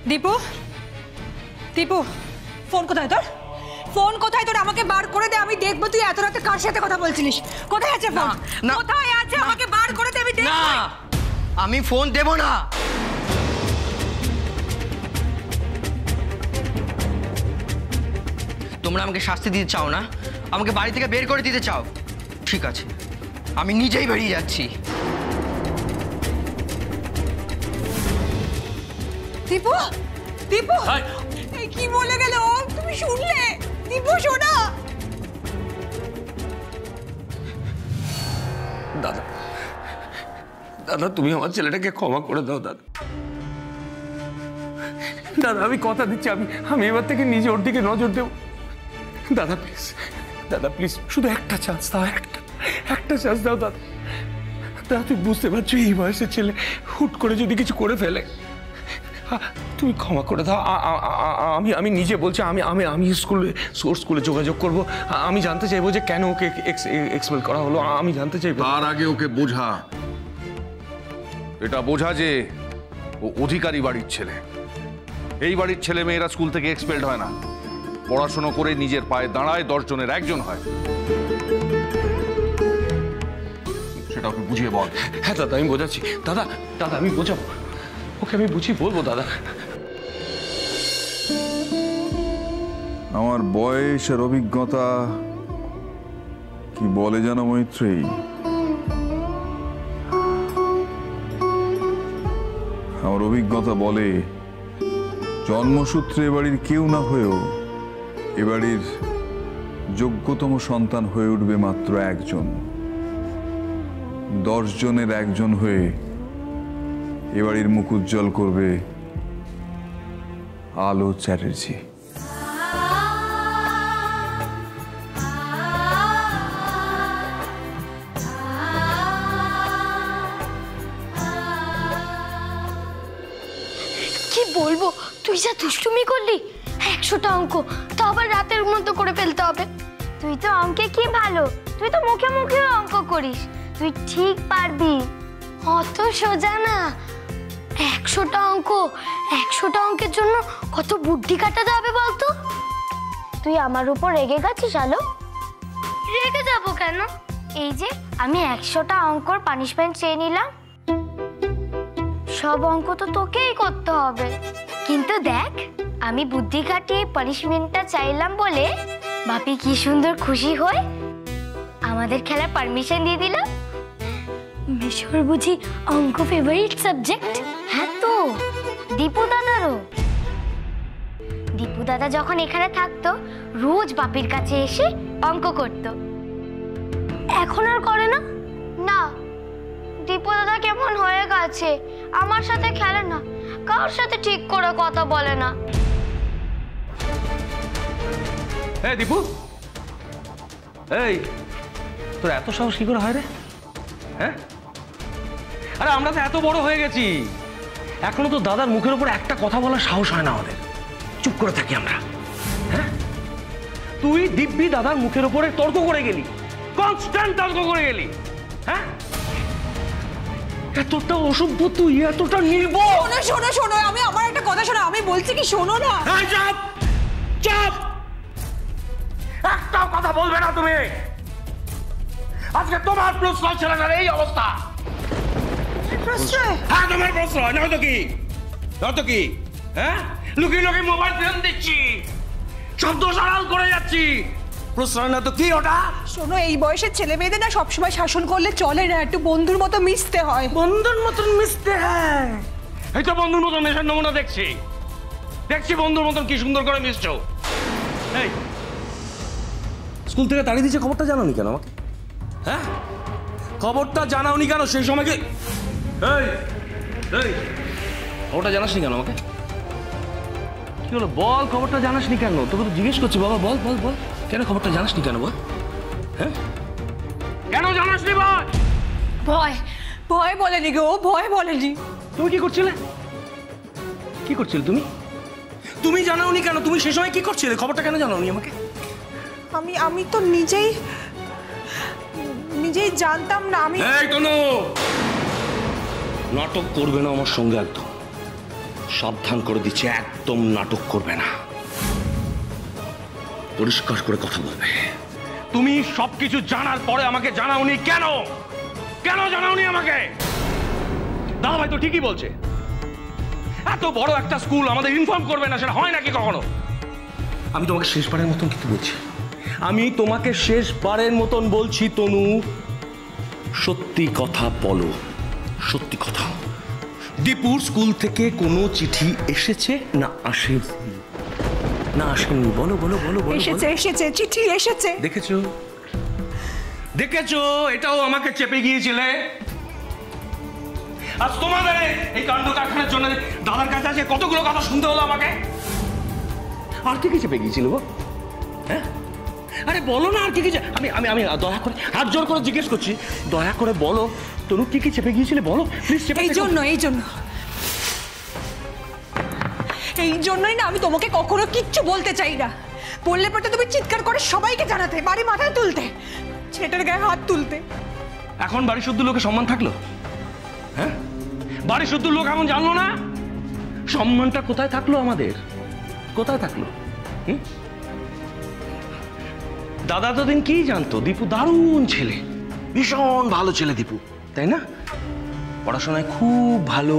Dipu, Dipu, phone কোথায় তোর? Phone কোথায় তোর? আমাকে বার করে দে, আমি দেখবো তুই এত রাতে কার সাথে কথা বলছিলিস। কোথায় আছে ফোন? কোথায় আছে? আমাকে বার করে দে, আমি দেখব। না, আমি ফোন দেব না। তোমরা আমাকে শাস্তি দিতে চাও না, আমাকে বাড়ি থেকে বের করে দিতে চাও, ঠিক আছে, আমি নিজেই বেরিয়ে যাচ্ছি। দীপু, দীপু, এই কি বলে গেল? তুমি শুনলে? দীপু শোনা। দাদা, দাদা তুমি আমার ছেলেটাকে ক্ষমা করে দাও দাদা। দাদা আমি কথা দিচ্ছি, আমি এবার থেকে নিজে ওর দিকে নজর দেব। দাদা প্লিজ, দাদা প্লিজ, শুধু একটা চান্স দাও, একটা চান্স দাও দাদা। দাদা তুই বুঝতে পারছো এই বয়সের ছেলে হুট করে যদি কিছু করে ফেলে, তুমি ক্ষমা করে দাও। আমি নিজে বলছি, আমি স্কুলে যোগাযোগ করব। আমি জানতে চাইবো যে কেন ওকে এক্সপেল করা হলো, আমি জানতে চাইবো। তার আগে ওকে বোঝা, এটা বোঝা যে ও অধিকারী বাড়ির ছেলে। এই বাড়ির ছেলে মেয়েরা স্কুল থেকে এক্সপেলড হয় না, পড়াশোনা করে নিজের পায়ে দাঁড়ায় 10 জনের একজন হয়। সেটা ওকে বুঝিয়ে বল। হ্যাঁ দাদা আমি বোঝাচ্ছি। দাদা দাদা আমি বোঝাবো ওকে, আমি বুঝিয়ে বলবো দাদা। আমার বয়স আর অভিজ্ঞতা কি বলে জানো মৈত্রী? আমার অভিজ্ঞতা বলে জন্মসূত্রে এবাড়ির কেউ না হয়েও এবাড়ির যোগ্যতম সন্তান হয়ে উঠবে মাত্র একজন। 10 জনের একজন হয়ে এবাড়ির মুখ উজ্জ্বল করবে আলো চ্যাটার্জি। কি বলবো, তুই যা দুষ্টুমি করলি। 100টা অঙ্ক, তা আবার রাতের মতো করে ফেলতে হবে। তুই তো অঙ্কে কি ভালো, তুই তো মুখে মুখে অঙ্ক করিস, তুই ঠিক পারবি। অত সোজা না। 100টা অঙ্ক, 100টা অঙ্কের জন্য কত বুদ্ধি কাটাতে হবে বলতো? তুই আমার উপর রেগে গেছিস আলো? রেগে যাবো কেন? এই যে আমি 100টা অঙ্কর পানিশমেন্ট চেয়ে নিলাম, সব অঙ্ক তো তোকেই করতে হবে। কিন্তু দেখ, আমি বুদ্ধি কাটিয়ে পানিশমেন্টটা চাইলাম বলে বাপি কি সুন্দর খুশি হয়ে আমাদের খেলার পারমিশন দিয়ে দিল। মিশর বুঝি অঙ্ক ফেভারিট সাবজেক্ট? হ্যাঁ তো, দীপু দাদারও। দীপু দাদা যখন এখানে থাকতো রোজ বাপির কাছে এসে অঙ্ক করত। এখন আর করে না। না, দীপু দাদা কেমন হয়ে গেছে, আমার সাথে খেলে না, কার সাথে ঠিক করে কথা বলে না। এই দীপু, এই তোর এত সাহস কি করে হয় রে? হ্যাঁ, আরে আমরা তো এত বড় হয়ে গেছি, এখনো তো দাদার মুখের উপর একটা কথা বলার সাহস হয় না আমাদের, চুপ করে থাকি আমরা। হ্যাঁ, তুই দিব্যি দাদার মুখের উপরে তর্ক করে গেলি, কনস্ট্যান্ট তর্ক করে গেলি। হ্যাঁ, এতটা অসভ্য তুই, এতটা নির্বোধ। শোনো শোনো শোনো, আমি আমার একটা কথা শোনো, আমি বলছি কি শোনো না। চুপ চুপ, একটাও কথা বলবে না তুমি। আজকে তোমার প্রশ্রয় ছিল না এই অবস্থা। প্রশ্রয়? হ্যাঁ তোমার প্রশ্রয়, নয়তো কি? নয়তো কি? হ্যাঁ, লুকিয়ে লুকিয়ে মোবাইল ফোন দিচ্ছি, শব্দ সারাল করে যাচ্ছি, প্রশ্রয় না তো কি ওটা? শোনো, এই বয়সের ছেলে মেয়েদের না সবসময় শাসন করলে চলে না, একটু বন্ধুর মতো মিশতে হয়। বন্ধুর মতন মিশতে হয়? এই তো বন্ধুর মতন মেশার নমুনা দেখছি, দেখছি বন্ধুর মতন কি সুন্দর করে মিশছো। এই স্কুল থেকে তাড়িয়ে দিয়েছে, খবরটা জানাওনি কেন আমাকে? হ্যাঁ, খবরটা জানাওনি কেন সেই সময়? কি এই এই খবরটা জানাসনি কেন আমাকে? কি হলো বল, খবরটা জানাসনি কেন? তোকে তো জিজ্ঞেস করছি বাবা, বল বল বল, কেন খবরটা জানাসনি কেন বল? হ্যাঁ, কেন জানাসনি বল? ভয়, ভয় বলেনি গো, ভয় বলেনি। তুমি কি করছিলে? কি করছিলে তুমি? তুমি জানাওনি কেন? তুমি সেই সময় কি করছিলে? খবরটা কেন জানাওনি আমাকে? আমি তো নিজেই জানতাম না। আমি এই তনু, নাটক করবে না আমার সঙ্গে একদম। সাবধান করে দিচ্ছি, একদম নাটক করবে না, পরিষ্কার করে কথা বলবে। তুমি সবকিছু জানার পরে আমাকে জানাওনি কেন? কেন জানাওনি আমাকে? দাদা ভাই তো ঠিকই বলছে, এত বড় একটা স্কুল আমাদের ইনফর্ম করবে না, সেটা হয় নাকি কখনো? আমি তোমাকে শেষবারের মতন কিন্তু বলছি, আমি তোমাকে শেষবারের মতন বলছি তনু, সত্যি কথা বলো, সত্যি কথা। দীপুর স্কুল থেকে কোনো চিঠি এসেছে না আসেনি? না আসেনি, বলো বলো বলো বলো। এসেছে, চিঠি এসেছে। দেখেছো দেখেছো, এটাও আমাকে চেপে গিয়েছিলে। আজ তোমাদের এই কাণ্ড কারখানার জন্য দাদার কাছে আছে কতগুলো কথা শুনতে হলো আমাকে। আর কি কি চেপে গিয়েছিল গো? হ্যাঁ, আরে বলো না, আর কি কি আমি আমি আমি দয়া করে হাত জোর করে জিজ্ঞেস করছি, দয়া করে বলো তনু, কি কি চেপে গিয়েছিলে বলো প্লিজ। এই জন্যই না আমি তোমাকে কখনো কিচ্ছু বলতে চাই না। বললে পরে তুমি চিৎকার করে সবাইকে জানাতে, বাড়ি মাথায় তুলতে, ছেলেটার গায়ে হাত তুলতে। এখন বাড়ি শুদ্ধ লোকে সম্মান থাকলো? হ্যাঁ, বাড়ি শুদ্ধ লোক এমন জানলো না? সম্মানটা কোথায় থাকলো আমাদের? কোথায় থাকলো? দাদা তো দিন কি জানতো, দীপু দারুণ ছেলে, ভীষণ ভালো ছেলে দীপু, তাই না? পড়াশোনায় খুব ভালো,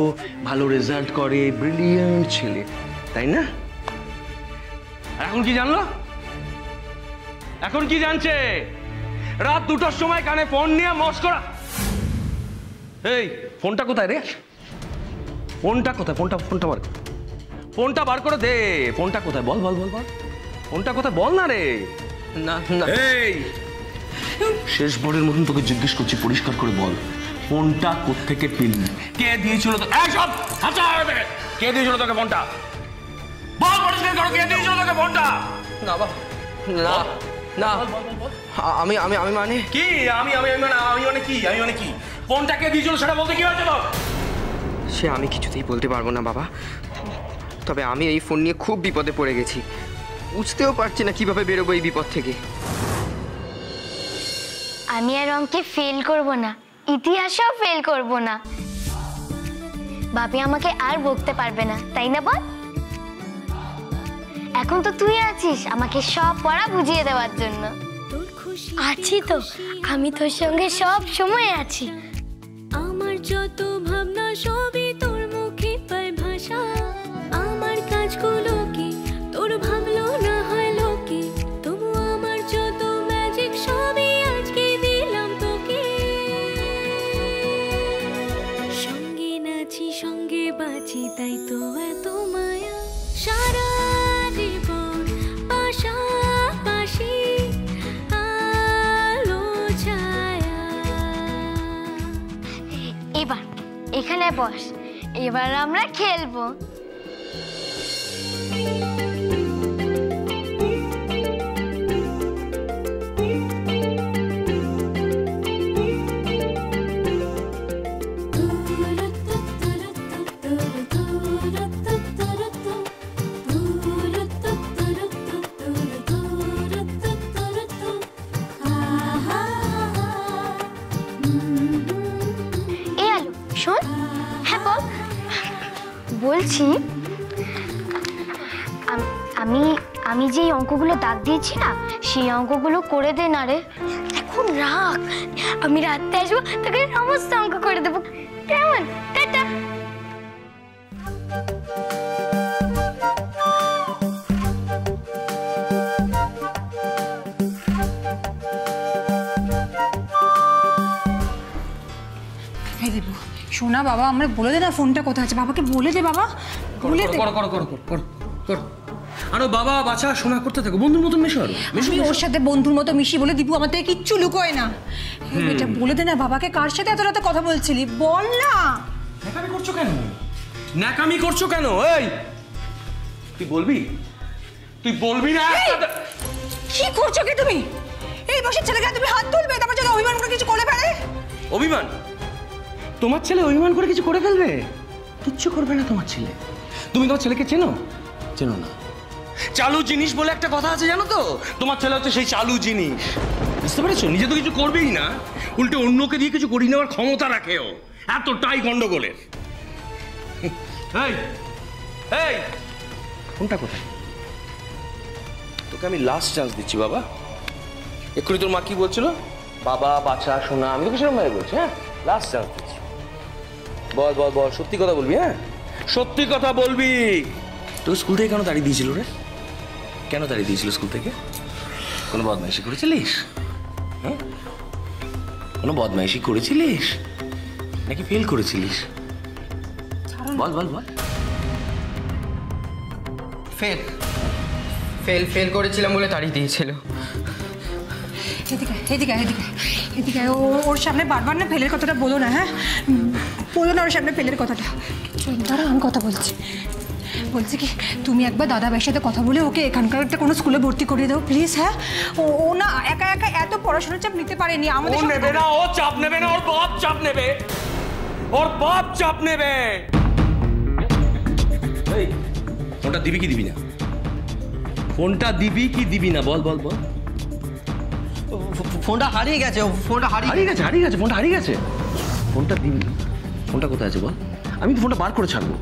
ভালো রেজাল্ট করে, ব্রিলিয়েন্ট ছেলে, তাই না? এখন কি জানলো? এখন কি জানছে? রাত 2টার সময় কানে ফোন নিয়ে মস্করা। এই ফোনটা কোথায় রে? ফোনটা কোথায়? ফোনটা বার করে দে। ফোনটা কোথায় বল বল বল বল, ফোনটা কোথায় বল না রে। না না, এই শেষবারের মতন তোকে জিজ্ঞেস করছি, পরিষ্কার করে বল, ফোনটা কোত্থেকে পেলি? কে দিয়েছিল তো? সব হাঁচা হয়ে থাকে। কে দিয়েছিল তোকে ফোনটা? বল পরিষ্কার করো, কে দিয়েছিল তোকে ফোনটা? না বাবা, না না, আমি আমি আমি মানে কি? আমি আমি আমি মানে কি? আমি মানে কি? ফোনটা কে দিয়েছিল সেটা বলতে কি হয়েছে তোর? সে আমি কিছুতেই বলতে পারবো না বাবা, তবে আমি এই ফোন নিয়ে খুব বিপদে পড়ে গেছি, বুঝতেও পারছি না কিভাবে বেরোবো এই বিপদ থেকে। আমি আর অঙ্কে ফেল করব না, ইতিহাসেও ফেল করব না। বাপি আমাকে আর বকতে পারবে না, তাই না বল? এখন তো তুই আছিস আমাকে সব পড়া বুঝিয়ে দেওয়ার জন্য। আছি তো, আমি তোর সঙ্গে সব সময় আছি। আমার যত ভাবনা সবই তোর মুখে পায় ভাষা, আমার কাজগুলো কি তোর ভাবলো না হয় লোকে, তবু আমার যত ম্যাজিক সবই আজকে দিলাম তোকে। সঙ্গে নাচি সঙ্গে বাঁচি তাই তো এত মায়া, সারা জীবন পাশাপাশি আলো ছায়া। এবার এখানে বস, এবার আমরা খেলবো। এই আলু শোন, হ্যাঁ বল। বলছি আমি আমি যে অঙ্কগুলো দাগ দিয়েছি না, সেই অঙ্কগুলো করে দে না রে। এখন রাখ, আমি রাতে আসবো, তোকে সমস্ত অঙ্ক করে দেবো, কেমন? টাটা। শোনা বাবা, আমরা বলে দে না ফোনটা কোথায় আছে, বাবাকে বলে দে বাবা, বলে দে। আরো বাবা বাচ্চা শোনা করতে থাকো, বন্ধুর মতন মেশো। আরো আমি ওর সাথে বন্ধুর মতো মিশি বলে দীপু আমার থেকে কিচ্ছু লুকোয় না। এটা বলে দে না বাবাকে, কার সাথে এত রাতে কথা বলছিলি বল না। ন্যাকামি করছো কেন? ন্যাকামি করছো কেন? এই তুই বলবি? তুই বলবি না? কি করছো কি তুমি? এই বসে ছেলেকে তুমি হাত তুলবে, তারপর যদি অভিমান করে কিছু করে ফেলে? অভিমান? তোমার ছেলে অভিমান করে কিছু করে ফেলবে? কিচ্ছু করবে না তোমার ছেলে। তুমি তোমার ছেলেকে চেনো? চেনো না। চালু জিনিস বলে একটা কথা আছে জানো তো? তোমার ছেলে হচ্ছে সেই চালু জিনিস, বুঝতে পেরেছো? নিজে তো কিছু করবেই না, উল্টে অন্যকে দিয়ে কিছু করিয়ে নেওয়ার ক্ষমতা রাখেও, এতটাই গন্ডগোলের। এই এই ফোনটা কোথায়? তোকে আমি লাস্ট চান্স দিচ্ছি বাবা। এক্ষুনি তোর মা কি বলছিল? বাবা, বাচ্চা, সোনা, আমি তোকে সেরকম ভাবে বলছি। হ্যাঁ, লাস্ট চান্স দিচ্ছি। বল বল বল, সত্যি কথা বলবি। হ্যাঁ, সত্যি কথা বলবি। তোকে স্কুল থেকে কেন তাড়িয়ে দিয়েছিল রে? কেন তাড়িয়ে দিয়েছিল স্কুল থেকে? কোনো বদমাইশি করেছিলিস? হ্যাঁ, কোনো বদমাইশি করেছিলিস নাকি ফেল করেছিলিস? বল বল বল। ফেল ফেল ফেল করেছিলাম বলে তাড়িয়ে দিয়েছিল। এদিকে এদিকে এদিকে এদিকে ওর সামনে বারবার না ফেলের কথাটা বলো না। হ্যাঁ, বলো না ওর সামনে ফেলের কথাটা। দাঁড়া, আমি কথা বলছি। বলছি কি, তুমি একবার দাদা ভাইয়ের সাথে কথা বলে ওকে এখানকার একটা কোনো স্কুলে ভর্তি করিয়ে দাও প্লিজ। হ্যাঁ, ও না একা একা এত পড়াশোনার চাপ নিতে পারেনি। আমাদের নেবে না, ও চাপ নেবে না, ওর বাপ চাপ নেবে। ওর বাপ চাপ নেবে। এই ফোনটা দিবি কি দিবি না? ফোনটা দিবি কি দিবি না? বল বল বল। ফোনটা হারিয়ে গেছে। ফোনটা হারিয়ে গেছে, হারিয়ে গেছে, ফোনটা হারিয়ে গেছে। ফোনটা দিবি? ফোনটা কোথায় আছে বল? আমি তো ফোনটা বার করে ছাড়বো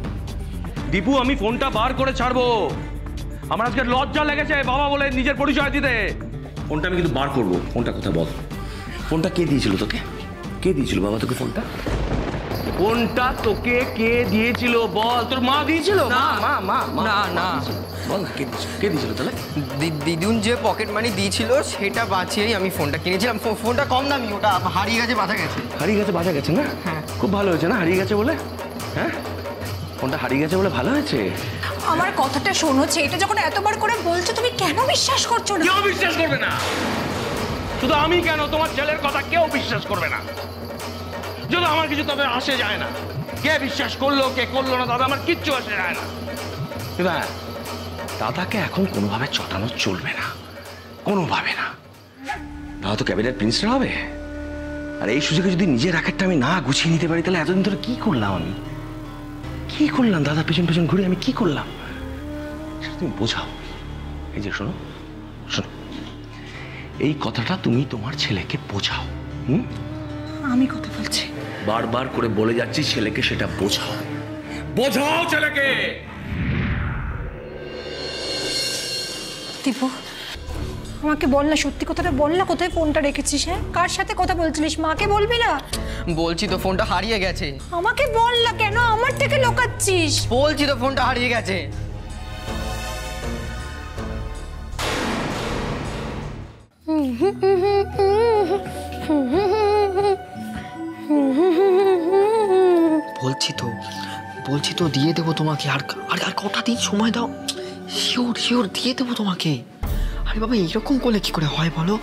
দীপু, আমি ফোনটা বার করে ছাড়বো। আমার আজকে লজ্জা লেগেছে বাবা বলে নিজের পরিচয় দিতে। ফোনটা আমি কিন্তু বার করবো। ফোনটা কোথায় বল? ফোনটা কে দিয়েছিল তোকে? কে দিয়েছিল বাবা তোকে ফোনটা? ফোনটা তোকে কে দিয়েছিল বল? তোর মা দিয়েছিল? না না না, বল না, কে দিয়েছিল? কে দিয়েছিল তাহলে? দিদুন যে পকেট মানি দিয়েছিল সেটা বাঁচিয়েই আমি ফোনটা কিনেছিলাম। ফোনটা কম দামি, ওটা হারিয়ে গেছে, বাঁচা গেছে। হারিয়ে গেছে, বাঁচা গেছে না? হ্যাঁ। খুব ভালো হয়েছে না হারিয়ে গেছে বলে? হ্যাঁ, ফোনটা হারিয়ে গেছে বলে ভালো হয়েছে। আমার কথাটা শোনো, এটা যখন এতবার করে বলছো তুমি কেন বিশ্বাস করছো না? কেউ বিশ্বাস করবে না। শুধু আমি কেন, তোমার ছেলের কথা কেউ বিশ্বাস করবে না। যদি আমার কিছু তবে আসে যায় না, কে বিশ্বাস করলো কে করলো না তবে আমার কিচ্ছু আসে যায় না। কিন্তু হ্যাঁ, দাদাকে এখন কোনোভাবে চটানো চলবে না, কোনোভাবে না। দাদা তো ক্যাবিনেট মিনিস্টার হবে। আর এই সুযোগে যদি নিজের র্যাকেটটা আমি না গুছিয়ে নিতে পারি তাহলে এতদিন ধরে কি করলাম আমি? কি করলাম দাদার পেছন পেছন ঘুরে আমি কি করলাম সেটা তুমি বোঝাও। এই যে শোনো শোনো, এই কথাটা তুমি তোমার ছেলেকে বোঝাও। আমি কথা বলছি, বারবার করে বলে যাচ্ছি ছেলেকে সেটা বোঝাও, বোঝাও ছেলেকে। দীপু আমাকে বল না, সত্যি কথাটা বল না, কোথায় ফোনটা রেখেছিস? হ্যাঁ, কার সাথে কথা বলছিলিস? মাকে বলবি না? বলছি তো ফোনটা হারিয়ে গেছে। আমাকে বল না, কেন আমার থেকে লুকাচ্ছিস? বলছি তো ফোনটা হারিয়ে গেছে। বলছি তো দিয়ে দেবো তোমাকে। আর আর কটা দিন সময় দাও, শিওর শিওর দিয়ে দেবো তোমাকে। আরে বাবা, এইরকম করলে কি করে হয় বলো?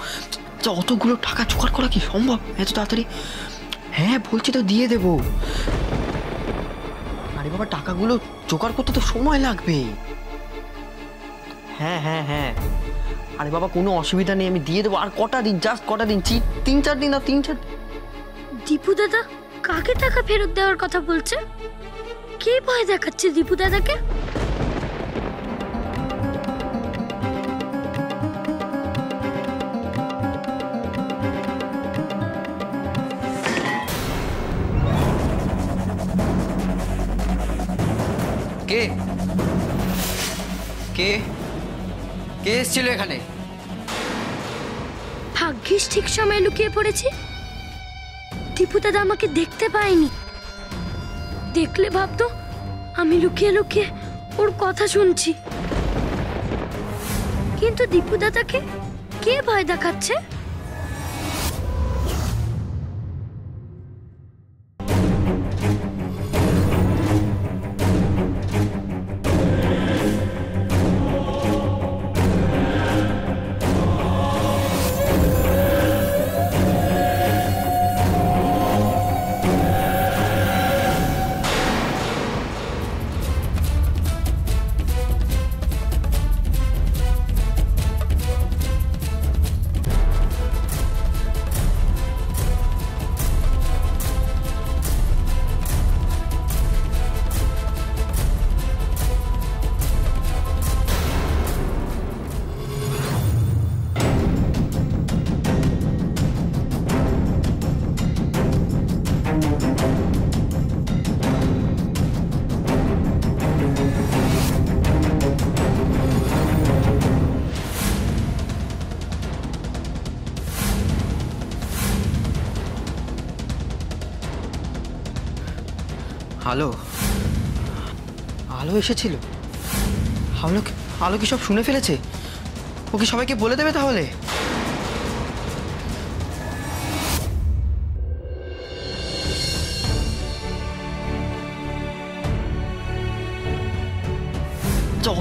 যা অতগুলো টাকা জোগাড় করা কি সম্ভব এত তাড়াতাড়ি? হ্যাঁ বলছি তো দিয়ে দেবো। আরে বাবা, টাকাগুলো জোগাড় করতে তো সময় লাগবে। হ্যাঁ হ্যাঁ হ্যাঁ, আরে বাবা কোনো অসুবিধা নেই, আমি দিয়ে দেবো। আর কটা দিন, জাস্ট কটা দিন, 3-4 দিন। আর 3-4 দীপু দাদা কাকে টাকা ফেরত দেওয়ার কথা বলছে? কে ভয় দেখাচ্ছে দীপু দাদাকে? কে কে কে এসেছিল এখানে? ভাগ্যিস ঠিক সময় লুকিয়ে পড়েছি। দীপু দাদা আমাকে দেখতে পায়নি। দেখলে ভাবতো আমি লুকিয়ে লুকিয়ে ওর কথা শুনছি। কিন্তু দীপু দাদাকে কে ভয় দেখাচ্ছে? আলো আলো এসেছিল? আলো কি সব শুনে ফেলেছে? ও কি সবাইকে বলে দেবে তাহলে?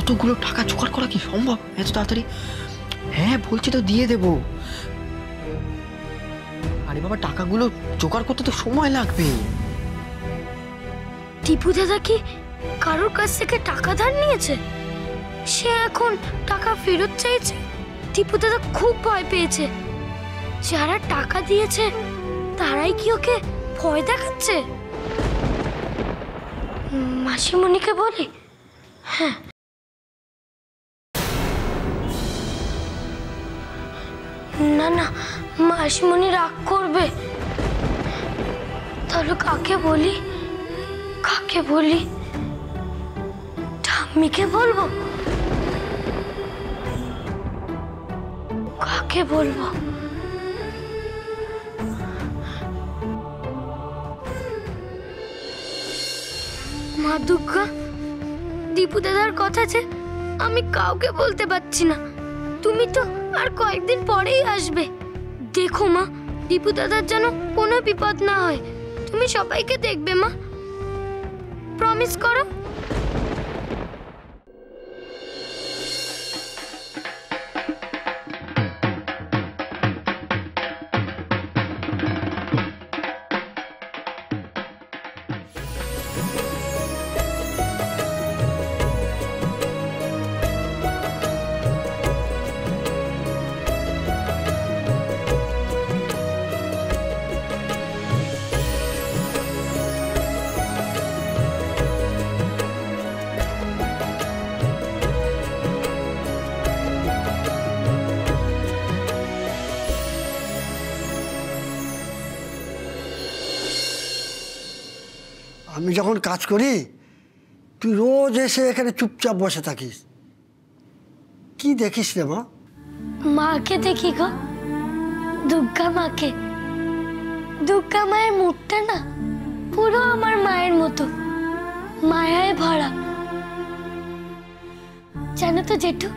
অতগুলো টাকা জোগাড় করা কি সম্ভব এত তাড়াতাড়ি? হ্যাঁ বলছি তো দিয়ে দেবো। আরে বাবা টাকাগুলো জোগাড় করতে তো সময় লাগবে। টিপু দাদা কি কারোর কাছ থেকে টাকা ধার নিয়েছে? সে এখন টাকা ফেরত চাইছে। টিপু দাদা খুব ভয় পেয়েছে। যারা টাকা দিয়েছে তারাই কি ওকে ভয় দেখাচ্ছে? মাসিমণিকে বলি। হ্যাঁ, না না, মাসিমণি রাগ করবে। তাহলে কাকে বলি? ঠাম্মিকে বলবো? কাকে বলবো? মা দুর্গা, দীপু দাদার কথা যে আমি কাউকে বলতে পারছি না। তুমি তো আর কয়েকদিন পরেই আসবে। দেখো মা, দীপু দাদার যেন কোনো বিপদ না হয়। তুমি সবাইকে দেখবে মা, প্রমিস করো। আমি যখন কাজ করি তুই রোজ এসে এখানে চুপচাপ বসে থাকিস। কি দেখিস রে মা? মাকে দেখি গো, দুর্গা মাকে। দুর্গা মায়ের মুখটা না পুরো আমার মায়ের মতো, মায়ায় ভরা। জানো তো জেঠু,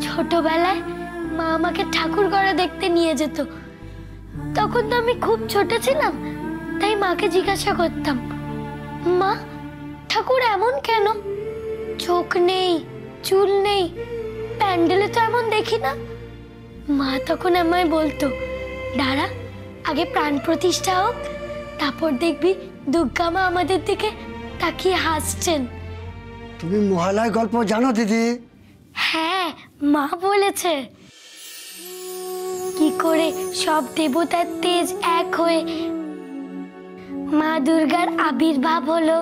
ছোটবেলায় মা আমাকে ঠাকুর ঘরে দেখতে নিয়ে যেত। তখন তো আমি খুব ছোট ছিলাম, তাই মাকে জিজ্ঞাসা করতাম, মা ঠাকুর এমন কেন? চোখ নেই, চুল নেই, প্যান্ডেলে তো এমন দেখি না। মা তখন আমায় বলতো, দাঁড়া আগে প্রাণ প্রতিষ্ঠা হোক, তারপর দেখবি দুর্গা মা আমাদের দিকে তাকিয়ে হাসছেন। তুমি মহালয় গল্প জানো দিদি? হ্যাঁ, মা বলেছে কি করে সব দেবতার তেজ এক হয়ে মা দুর্গার আবির্ভাব হলো।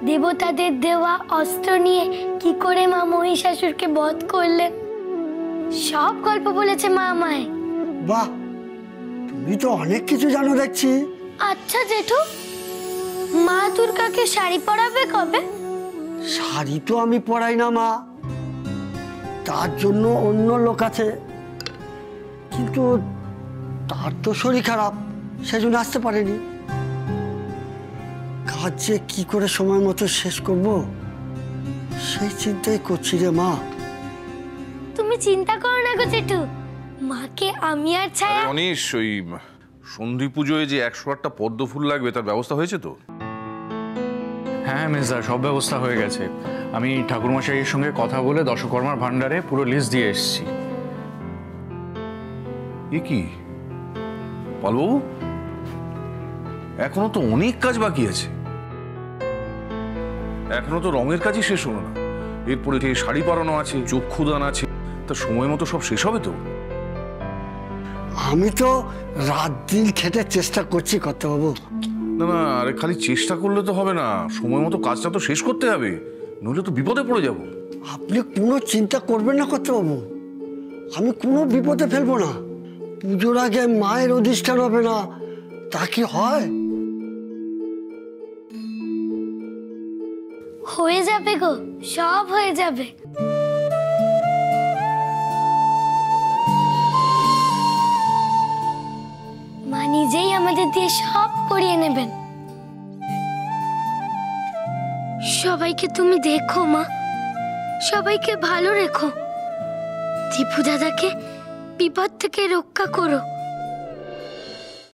দেবতাদের দেওয়া অস্ত্র নিয়ে কি করে মা মহিষাসুরকে বধ করলেন, সব গল্প বলেছে মা আমায়। বাহ, তুমি তো অনেক কিছু জানো দেখছি। আচ্ছা জেঠু, মা দুর্গাকে শাড়ি পরাবে কবে? শাড়ি তো আমি পরাই না মা, তার জন্য অন্য লোক আছে। কিন্তু তার তো শরীর খারাপ, সেজন্য আসতে পারেনি। কাজ যে কি করে সময় মতো শেষ করব সেই চিন্তাই করছি রে মা। তুমি চিন্তা করো না গো জেঠু, মাকে আমি আর ছায়া। অনিশ, ওই সন্ধি পুজোয় যে 108টা পদ্ম ফুল লাগবে তার ব্যবস্থা হয়েছে তো? হ্যাঁ মেজদা, সব ব্যবস্থা হয়ে গেছে। আমি ঠাকুরমশাইয়ের সঙ্গে কথা বলে দশকর্মার ভান্ডারে পুরো লিস্ট দিয়ে এসেছি। এ কি পালবাবু, এখনো তো অনেক কাজ বাকি আছে। এখনো তো রঙের কাজই শেষ হলো না। এরপরে শাড়ি পরানো আছে, চক্ষুদান আছে, তা সময় মতো সব শেষ হবে তো? আমি তো রাত দিন খেটে চেষ্টা করছি কর্তাবাবু। না না, আরে খালি চেষ্টা করলে তো হবে না, সময় মতো কাজটা তো শেষ করতে হবে, নইলে তো বিপদে পড়ে যাব। আপনি কোনো চিন্তা করবেন না কর্তাবাবু, আমি কোনো বিপদে ফেলবো না। পুজোর আগে মায়ের অধিষ্ঠান হবে না, তা কি হয়? হয়ে যাবে গো, সব হয়ে যাবে। মা নিজেই আমাদের দিয়ে সব করিয়ে নেবেন। সবাইকে তুমি দেখো মা, সবাইকে ভালো রেখো, দীপু দাদাকে বিপদ থেকে রক্ষা করো।